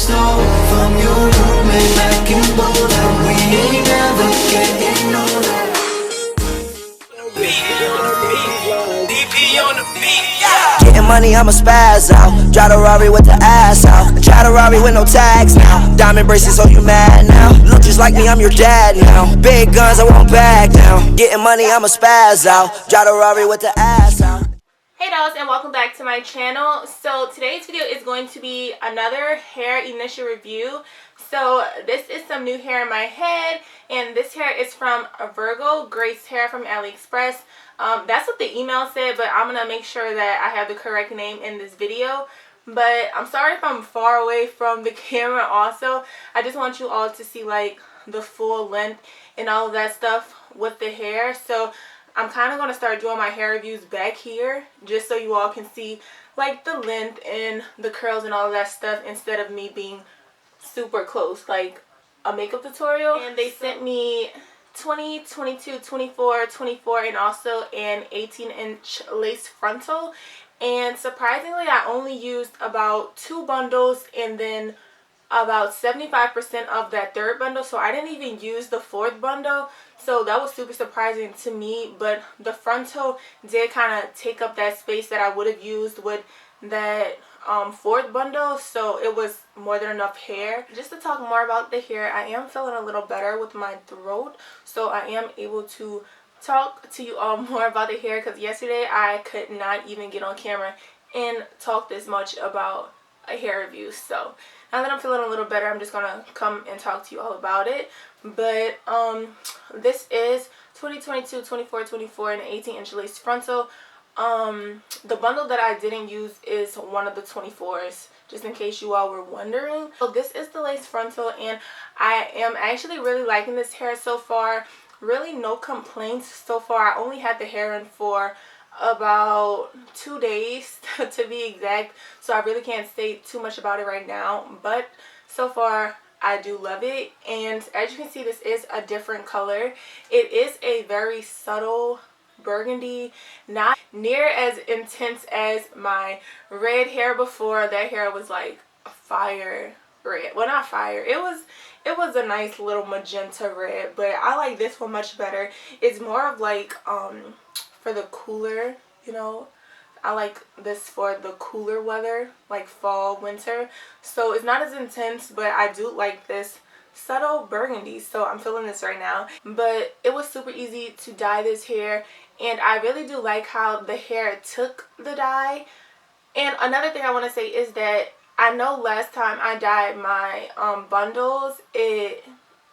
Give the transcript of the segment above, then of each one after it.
stole from your roommate back in Boulder. We ain't never getting older. DP on the beat, yeah. Getting money, I'ma spaz out. Drive a Rari with the ass out. Drive a Rari with no tags now. Diamond bracelets, so you mad now? Look just like me, I'm your dad now. Big guns, I won't back down. Getting money, I'ma spaz out. Drive a Rari with the ass out. Hey dolls, and welcome back to my channel. So today's video is going to be another hair initial review. So this is some new hair in my head, and this hair is from Virgo Grace Hair from AliExpress. That's what the email said, but I'm gonna make sure that I have the correct name in this video. But I'm sorry if I'm far away from the camera also. I just want you all to see like the full length and all of that stuff with the hair. So I'm kind of going to start doing my hair reviews back here just so you all can see like the length and the curls and all of that stuff instead of me being super close like a makeup tutorial. And they sent me 20, 22, 24, 24 and also an 18-inch lace frontal. And surprisingly, I only used about 2 bundles and then about 75% of that third bundle, so I didn't even use the 4th bundle, so that was super surprising to me. But the frontal did kind of take up that space that I would have used with that 4th bundle, so it was more than enough hair. Just to talk more about the hair, I am feeling a little better with my throat, so I am able to talk to you all more about the hair, because yesterday I could not even get on camera and talk this much about a hair review. So now that I'm feeling a little better, I'm just gonna come and talk to you all about it. But this is 2022 24 24 and an 18-inch lace frontal. The bundle that I didn't use is one of the 24s, just in case you all were wondering. So this is the lace frontal, and I am actually really liking this hair so far. Really no complaints so far. I only had the hair in for about 2 days to be exact, so I really can't say too much about it right now, but so far I do love it. And as you can see, this is a different color. It is a very subtle burgundy, not near as intense as my red hair before. That hair was like a fire red. Well, not fire, it was a nice little magenta red, but I like this one much better. It's more of like for the cooler, you know, I like this for the cooler weather, like fall, winter. So it's not as intense, but I do like this subtle burgundy, so I'm feeling this right now. But it was super easy to dye this hair, and I really do like how the hair took the dye. And another thing I want to say is that I know last time I dyed my bundles, it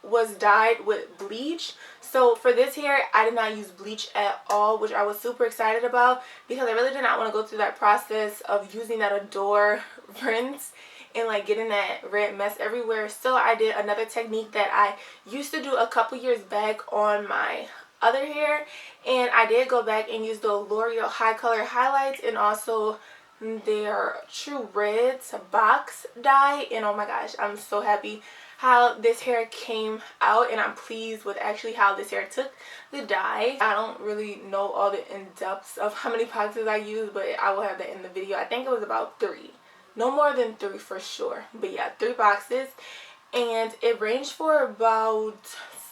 was dyed with bleach. So for this hair, I did not use bleach at all, which I was super excited about, because I really did not want to go through that process of using that Adore rinse and like getting that red mess everywhere. So I did another technique that I used to do a couple years back on my other hair, and I did go back and use the Loreal HiColor highlights and also their True Reds box dye. And oh my gosh, I'm so happy how this hair came out, and I'm pleased with actually how this hair took the dye. I don't really know all the in-depths of how many boxes I used, but I will have that in the video. I think it was about 3, no more than 3 for sure, but yeah, 3 boxes, and it ranged for about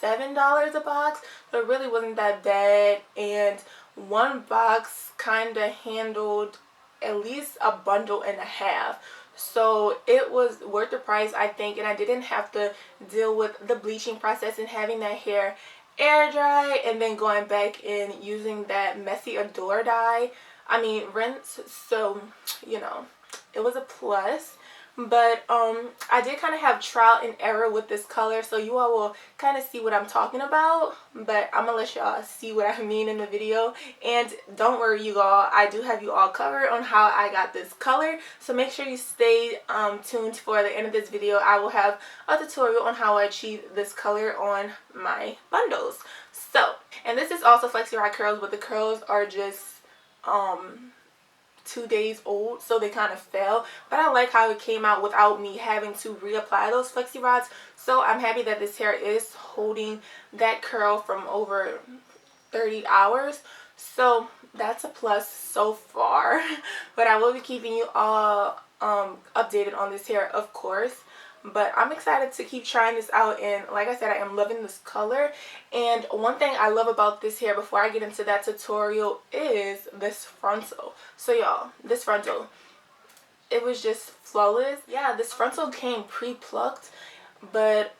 $7 a box, so it really wasn't that bad. And one box kind of handled at least a bundle and a half, so it was worth the price, I think. And I didn't have to deal with the bleaching process and having that hair air dry and then going back and using that messy Adore dye, rinse. So you know, it was a plus. But I did kind of have trial and error with this color, so you all will kind of see what I'm talking about, but I'm gonna let y'all see what I mean in the video. And don't worry you all, I do have you all covered on how I got this color, so make sure you stay tuned for the end of this video. I will have a tutorial on how I achieve this color on my bundles. So, and this is also Flexi Rod curls, but the curls are just 2 days old, so they kind of fell, but I like how it came out without me having to reapply those flexi rods. So I'm happy that this hair is holding that curl from over 30 hours, so that's a plus so far. But I will be keeping you all updated on this hair, of course. But I'm excited to keep trying this out, and like I said, I am loving this color. And one thing I love about this hair, before I get into that tutorial, is this frontal. So y'all, this frontal, it was just flawless. Yeah, this frontal came pre-plucked, but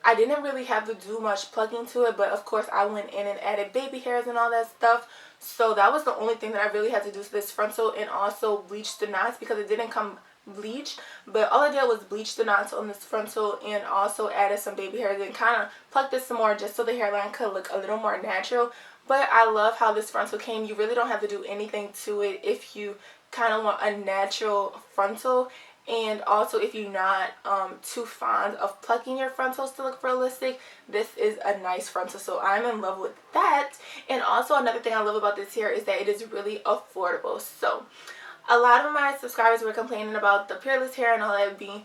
I didn't really have to do much plucking to it. But of course I went in and added baby hairs and all that stuff, so that was the only thing that I really had to do to this frontal, and also bleach the knots because it didn't come bleached. But all I did was bleach the knots on this frontal and also added some baby hairs and kind of plucked it some more just so the hairline could look a little more natural. But I love how this frontal came. You really don't have to do anything to it if you kind of want a natural frontal, and also if you're not too fond of plucking your frontals to look realistic, this is a nice frontal. So I'm in love with that. And also another thing I love about this hair is that it is really affordable. So a lot of my subscribers were complaining about the Peerless hair and all that being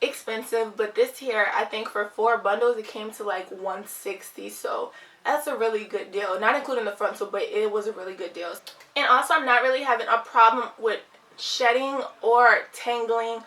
expensive, but this hair, I think for 4 bundles it came to like $160, so that's a really good deal, not including the frontal, but it was a really good deal. And also I'm not really having a problem with shedding or tangling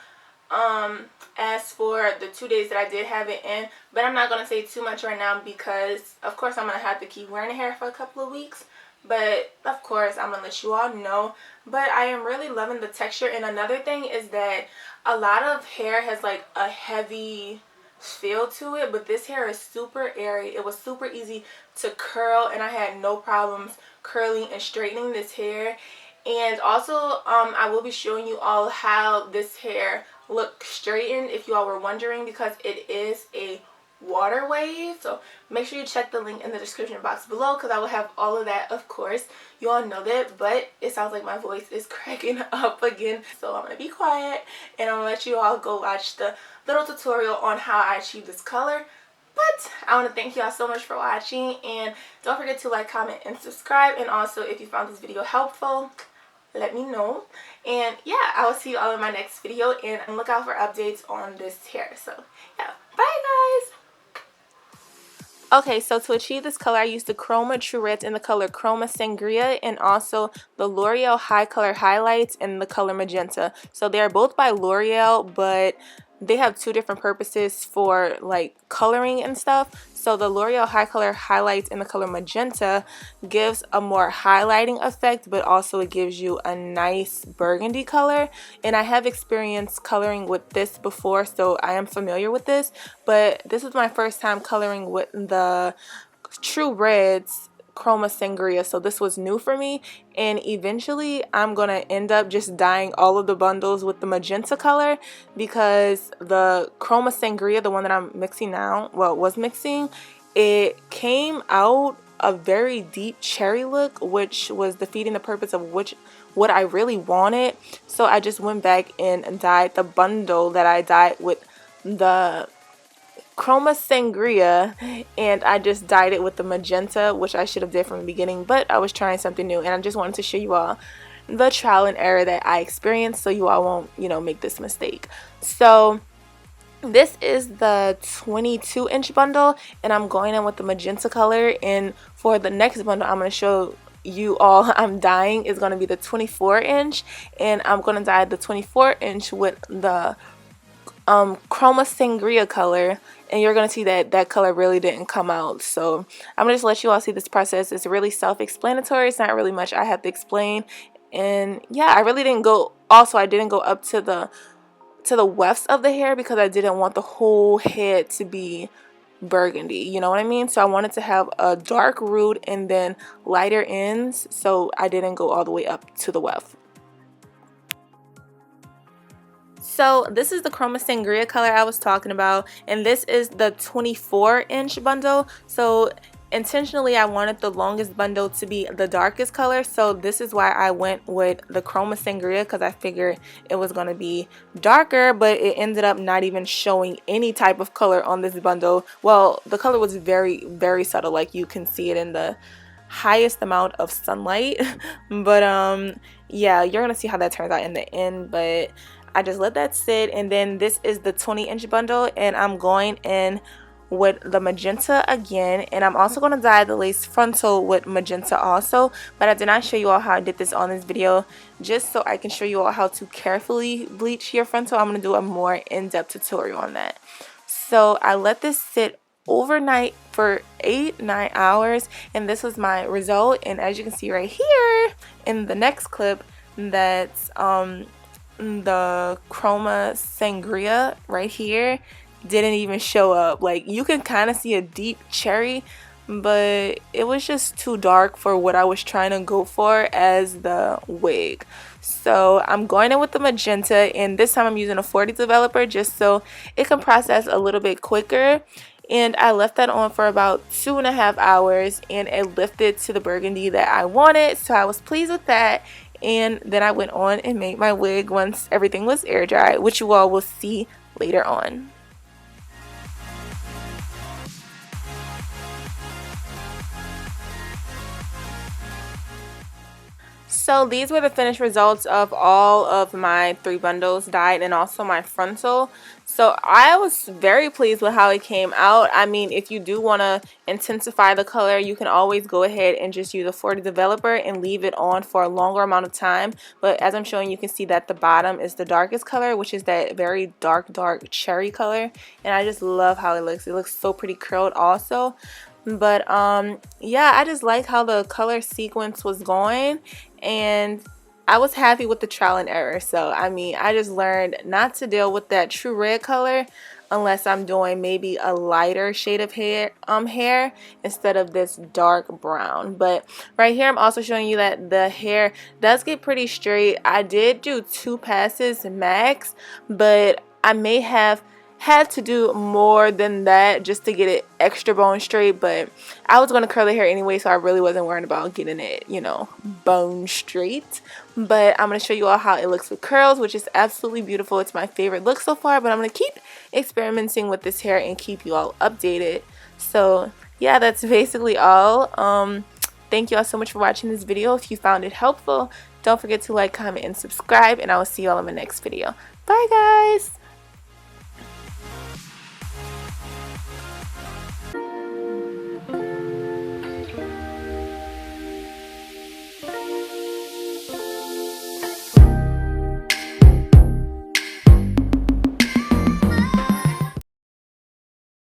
as for the 2 days that I did have it in. But I'm not going to say too much right now because of course I'm going to have to keep wearing the hair for a couple of weeks. But of course I'm going to let you all know. But I am really loving the texture. And another thing is that a lot of hair has like a heavy feel to it, but this hair is super airy. It was super easy to curl, and I had no problems curling and straightening this hair. And also I will be showing you all how this hair looks straightened, if you all were wondering, because it is a water wave. So make sure you check the link in the description box below, because I will have all of that, of course. You all know that, but it sounds like my voice is cracking up again, so I'm gonna be quiet and I'm gonna let you all go watch the little tutorial on how I achieved this color. But I want to thank you all so much for watching, and don't forget to like, comment, and subscribe. And also, if you found this video helpful, let me know. And yeah, I will see you all in my next video, and look out for updates on this hair. So yeah, bye guys. Okay, so to achieve this color, I used the Chroma True Reds in the color Chroma Sangria, and also the L'Oreal HiColor HiLights in the color Magenta. So they are both by L'Oreal, but they have 2 different purposes for like coloring and stuff. So the L'Oreal HiColor HiLights in the color Magenta gives a more highlighting effect, but also it gives you a nice burgundy color. And I have experienced coloring with this before, so I am familiar with this. But this is my first time coloring with the True Reds Chroma Sangria, so this was new for me. And eventually I'm gonna end up just dyeing all of the bundles with the magenta color, because the Chroma Sangria, the one that I'm mixing now, well, was mixing, it came out a very deep cherry look, which was defeating the purpose of what I really wanted. So I just went back and dyed the bundle that I dyed with the Chroma Sangria, and I just dyed it with the magenta, which I should have did from the beginning, but I was trying something new, and I just wanted to show you all the trial and error that I experienced, so you all won't, you know, make this mistake. So this is the 22-inch bundle, and I'm going in with the magenta color. And for the next bundle I'm going to show you all I'm dyeing is going to be the 24-inch, and I'm going to dye the 24-inch with the Chroma Sangria color, and you're gonna see that that color really didn't come out. So I'm gonna just let you all see this process. It's really self-explanatory. It's not really much I have to explain. And yeah, I really didn't go, also I didn't go up to the wefts of the hair because I didn't want the whole head to be burgundy, you know what I mean? So I wanted to have a dark root and then lighter ends, so I didn't go all the way up to the weft. So this is the Chroma Sangria color I was talking about, and this is the 24-inch bundle. So intentionally I wanted the longest bundle to be the darkest color, so this is why I went with the Chroma Sangria, because I figured it was going to be darker, but it ended up not even showing any type of color on this bundle. Well, the color was very, very subtle, like you can see it in the highest amount of sunlight. But yeah, you're gonna see how that turns out in the end, but I just let that sit. And then this is the 20-inch bundle, and I'm going in with the magenta again, and I'm also going to dye the lace frontal with magenta also, but I did not show you all how I did this on this video, just so I can show you all how to carefully bleach your frontal. I'm going to do a more in-depth tutorial on that. So I let this sit overnight for 8-9 hours, and this was my result. And as you can see right here in the next clip, that's the chroma sangria right here didn't even show up. Like, you can kind of see a deep cherry, but it was just too dark for what I was trying to go for as the wig. So I'm going in with the magenta, and this time I'm using a 40 developer just so it can process a little bit quicker. And I left that on for about 2.5 hours, and it lifted to the burgundy that I wanted, so I was pleased with that. And then I went on and made my wig once everything was air dry, which you all will see later on. So these were the finished results of all of my 3 bundles dyed, and also my frontal. So I was very pleased with how it came out. I mean, if you do want to intensify the color, you can always go ahead and just use a 40 developer and leave it on for a longer amount of time. But as I'm showing, you can see that the bottom is the darkest color, which is that very dark cherry color. And I just love how it looks. It looks so pretty curled also. But yeah, I just like how the color sequence was going, and I was happy with the trial and error. So I mean, I just learned not to deal with that true red color unless I'm doing maybe a lighter shade of hair instead of this dark brown. But right here I'm also showing you that the hair does get pretty straight. I did do 2 passes max, but I may have had to do more than that just to get it extra bone straight, but I was going to curl the hair anyway, so I really wasn't worried about getting it, you know, bone straight. But I'm going to show you all how it looks with curls, which is absolutely beautiful. It's my favorite look so far, but I'm going to keep experimenting with this hair and keep you all updated. So yeah, that's basically all. Thank you all so much for watching this video. If you found it helpful, don't forget to like, comment, and subscribe, and I will see you all in my next video. Bye guys!